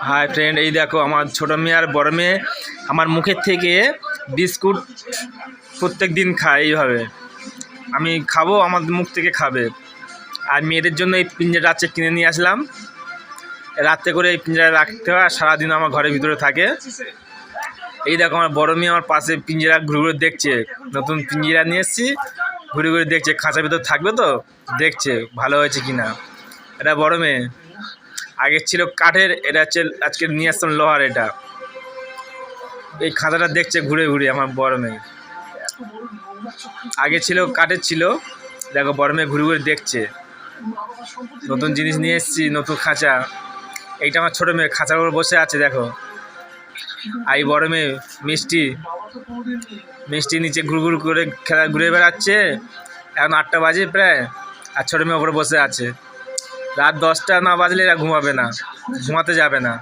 Hi friend, এই দেখো আমার ছোটো মেয়ে আর বড় মেয়ে আমার মুখের থেকে বিস্কুট প্রত্যেক দিন খায় এইভাবে। আমি খাবো, আমার মুখ থেকে খাবে। আর মেয়েদের জন্য এই পিঞ্জাটা রাত্রে কিনে নিয়ে আসলাম। রাত্রে করে এই পিঞ্জারা রাখতে হয় আর সারাদিন আমার ঘরের ভিতরে থাকে। এই দেখো আমার বড় মেয়ে আমার পাশে পিঞ্জরা ঘুরে ঘুরে দেখছে। নতুন পিঞ্জরা নিয়ে এসেছি, ঘুরে ঘুরে দেখছে খাঁচার ভিতর থাকবে তো, দেখছে ভালো হয়েছে কিনা। এটা বড় মেয়ে, আগে ছিল কাঠের, এটা হচ্ছে আজকে নিয়ে আসতাম লোহার। এটা এই খাঁচাটা দেখছে ঘুরে ঘুরে আমার বড় মেয়ে। আগে ছিল কাঠের ছিল, দেখো বড় মেয়ে ঘুরে ঘুরে দেখছে। নতুন জিনিস নিয়ে এসেছি, নতুন খাঁচা। এইটা আমার ছোটো মেয়ে খাঁচার উপর বসে আছে দেখো। আর এই বড় মেয়ে মিষ্টি মিষ্টি নিচে ঘুর ঘুর করে খেলা ঘুরে বেড়াচ্ছে। এখন 8টা বাজে প্রায়, আর ছোটো মেয়ে ওপরে বসে আছে। রাত 10টা না বাজলে এরা ঘুমাবে না, ঘুমাতে যাবে না।